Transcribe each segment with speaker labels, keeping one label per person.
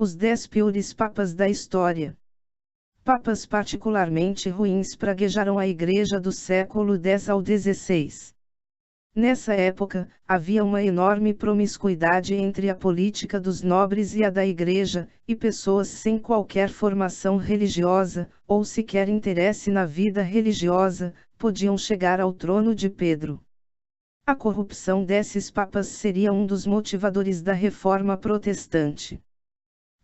Speaker 1: Os 10 piores papas da história. Papas particularmente ruins praguejaram a Igreja do século X ao XVI. Nessa época, havia uma enorme promiscuidade entre a política dos nobres e a da Igreja, e pessoas sem qualquer formação religiosa, ou sequer interesse na vida religiosa, podiam chegar ao trono de Pedro. A corrupção desses papas seria um dos motivadores da Reforma Protestante.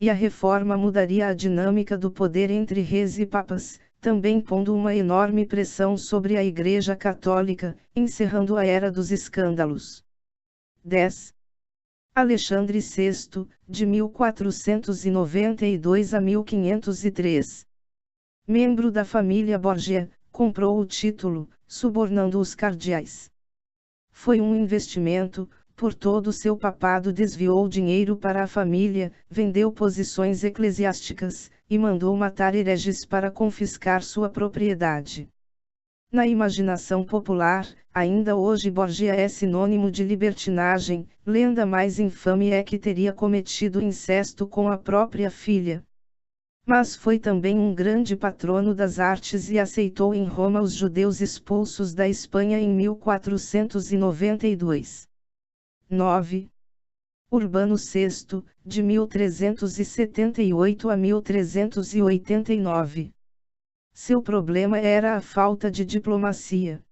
Speaker 1: E a Reforma mudaria a dinâmica do poder entre reis e papas, também pondo uma enorme pressão sobre a Igreja Católica, encerrando a Era dos Escândalos. 10. Alexandre VI, de 1492 a 1503. Membro da família Borgia, comprou o título, subornando os cardeais. Foi um investimento. Por todo o seu papado desviou dinheiro para a família, vendeu posições eclesiásticas, e mandou matar hereges para confiscar sua propriedade. Na imaginação popular, ainda hoje Borgia é sinônimo de libertinagem. Lenda mais infame é que teria cometido incesto com a própria filha. Mas foi também um grande patrono das artes e aceitou em Roma os judeus expulsos da Espanha em 1492. 9. Urbano VI, de 1378 a 1389. Seu problema era a falta de diplomacia.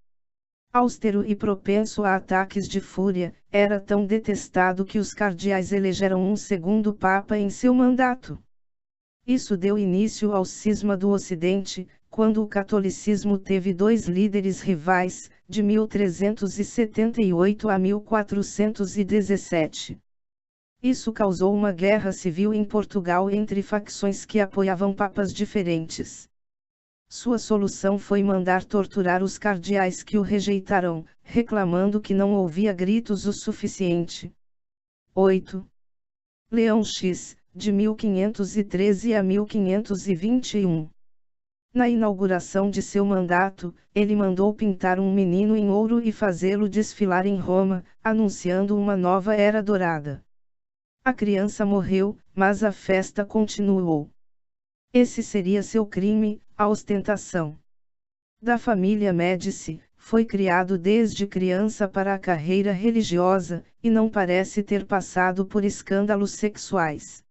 Speaker 1: Austero e propenso a ataques de fúria, era tão detestado que os cardeais elegeram um segundo papa em seu mandato. Isso deu início ao cisma do Ocidente, quando o catolicismo teve dois líderes rivais, de 1378 a 1417. Isso causou uma guerra civil em Portugal entre facções que apoiavam papas diferentes. Sua solução foi mandar torturar os cardeais que o rejeitaram, reclamando que não ouvia gritos o suficiente. 8. Leão X, de 1513 a 1521. Na inauguração de seu mandato, ele mandou pintar um menino em ouro e fazê-lo desfilar em Roma, anunciando uma nova era dourada. A criança morreu, mas a festa continuou. Esse seria seu crime, a ostentação. Da família Médici, foi criado desde criança para a carreira religiosa, e não parece ter passado por escândalos sexuais.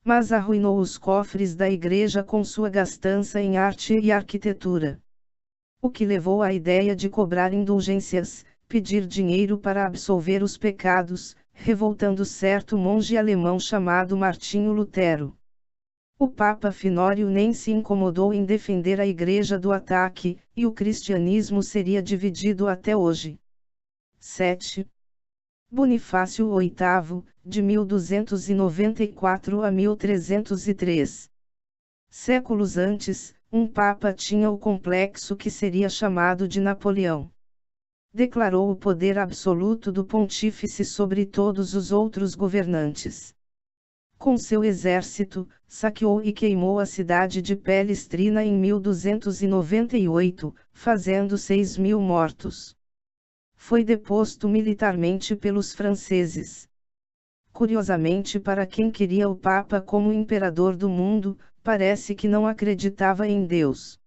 Speaker 1: Mas arruinou os cofres da igreja com sua gastança em arte e arquitetura. O que levou à ideia de cobrar indulgências, pedir dinheiro para absolver os pecados, revoltando certo monge alemão chamado Martinho Lutero. O Papa Finório nem se incomodou em defender a igreja do ataque, e o cristianismo seria dividido até hoje. 7. Bonifácio VIII, de 1294 a 1303. Séculos antes, um papa tinha o complexo que seria chamado de Napoleão. Declarou o poder absoluto do pontífice sobre todos os outros governantes. Com seu exército, saqueou e queimou a cidade de Pelestrina em 1298, fazendo 6.000 mortos. Foi deposto militarmente pelos franceses. Curiosamente, para quem queria o Papa como imperador do mundo, parece que não acreditava em Deus.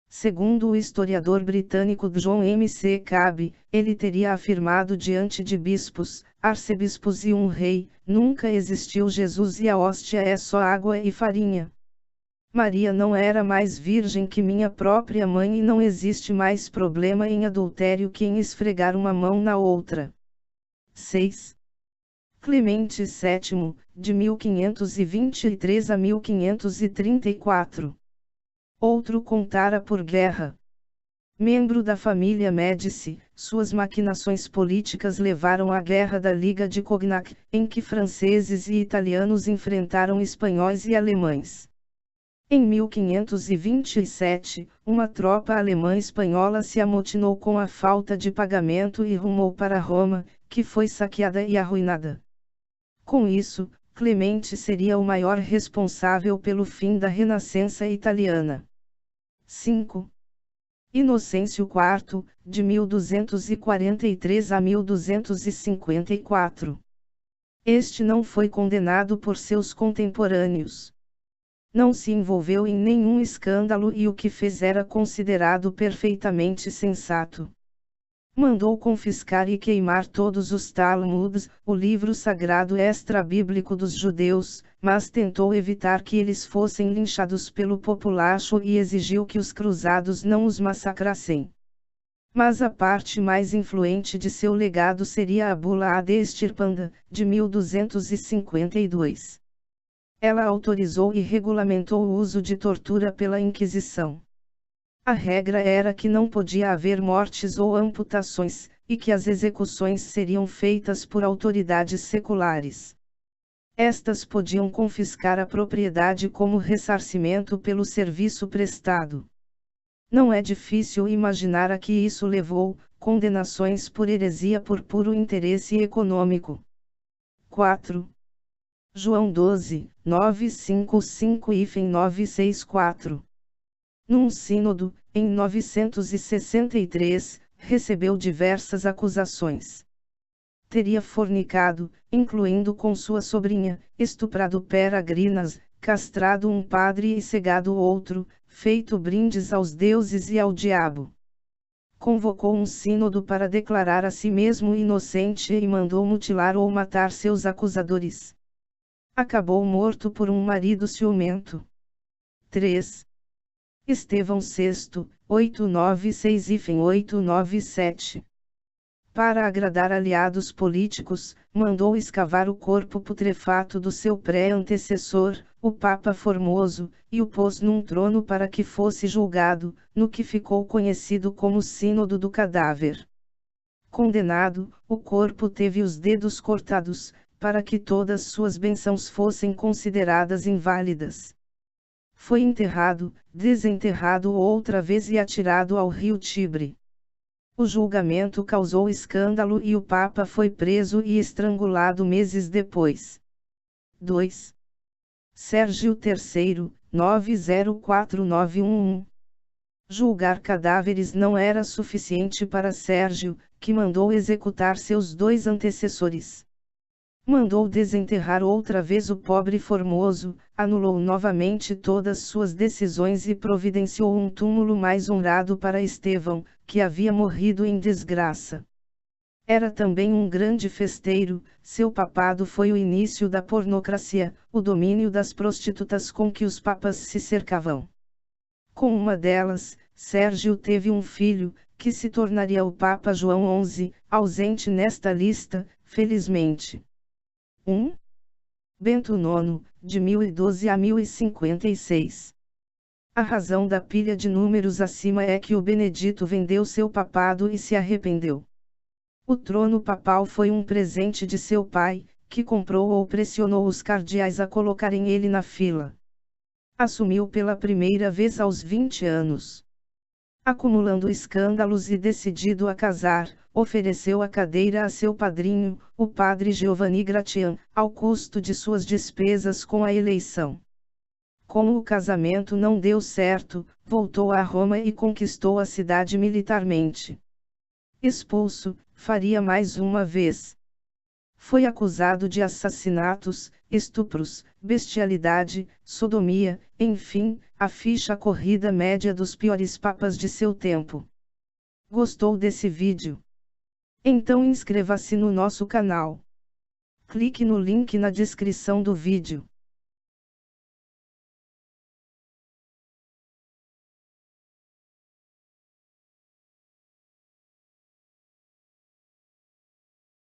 Speaker 1: Segundo o historiador britânico John M. C. Cabe, ele teria afirmado diante de bispos, arcebispos e um rei: nunca existiu Jesus e a hóstia é só água e farinha. Maria não era mais virgem que minha própria mãe e não existe mais problema em adultério que em esfregar uma mão na outra. 6. Clemente VII, de 1523 a 1534. Outro contara por guerra. Membro da família Médici, suas maquinações políticas levaram à Guerra da Liga de Cognac, em que franceses e italianos enfrentaram espanhóis e alemães. Em 1527, uma tropa alemã-espanhola se amotinou com a falta de pagamento e rumou para Roma, que foi saqueada e arruinada. Com isso, Clemente seria o maior responsável pelo fim da Renascença italiana. 5. Inocêncio IV, de 1243 a 1254. Este não foi condenado por seus contemporâneos. Não se envolveu em nenhum escândalo e o que fez era considerado perfeitamente sensato. Mandou confiscar e queimar todos os Talmuds, o livro sagrado extra-bíblico dos judeus, mas tentou evitar que eles fossem linchados pelo populacho e exigiu que os cruzados não os massacrassem. Mas a parte mais influente de seu legado seria a Bula ad Extirpanda, de 1252. Ela autorizou e regulamentou o uso de tortura pela Inquisição. A regra era que não podia haver mortes ou amputações, e que as execuções seriam feitas por autoridades seculares. Estas podiam confiscar a propriedade como ressarcimento pelo serviço prestado. Não é difícil imaginar a que isso levou: condenações por heresia por puro interesse econômico. 4. João 12, 955-964. Num sínodo, em 963, recebeu diversas acusações. Teria fornicado, incluindo com sua sobrinha, estuprado peregrinas, castrado um padre e cegado outro, feito brindes aos deuses e ao diabo. Convocou um sínodo para declarar a si mesmo inocente e mandou mutilar ou matar seus acusadores. Acabou morto por um marido ciumento. 3. Estevão VI, 896-897. Para agradar aliados políticos, mandou escavar o corpo putrefato do seu pré-antecessor, o Papa Formoso, e o pôs num trono para que fosse julgado, no que ficou conhecido como Sínodo do Cadáver. Condenado, o corpo teve os dedos cortados, para que todas suas bênçãos fossem consideradas inválidas. Foi enterrado, desenterrado outra vez e atirado ao rio Tibre. O julgamento causou escândalo e o Papa foi preso e estrangulado meses depois. 2. Sérgio III, 904911. Julgar cadáveres não era suficiente para Sérgio, que mandou executar seus dois antecessores. Mandou desenterrar outra vez o pobre Formoso, anulou novamente todas suas decisões e providenciou um túmulo mais honrado para Estevão, que havia morrido em desgraça. Era também um grande festeiro. Seu papado foi o início da pornocracia, o domínio das prostitutas com que os papas se cercavam. Com uma delas, Sérgio teve um filho, que se tornaria o Papa João XI, ausente nesta lista, felizmente. 1. Bento IX, de 1012 a 1056. A razão da pilha de números acima é que o Benedito vendeu seu papado e se arrependeu. O trono papal foi um presente de seu pai, que comprou ou pressionou os cardeais a colocarem ele na fila. Assumiu pela primeira vez aos 20 anos. Acumulando escândalos e decidido a casar, ofereceu a cadeira a seu padrinho, o padre Giovanni Gratian, ao custo de suas despesas com a eleição. Como o casamento não deu certo, voltou a Roma e conquistou a cidade militarmente. Expulso, faria mais uma vez. Foi acusado de assassinatos, estupros, bestialidade, sodomia, enfim, a ficha corrida média dos piores papas de seu tempo. Gostou desse vídeo? Então inscreva-se no nosso canal. Clique no link na descrição do vídeo.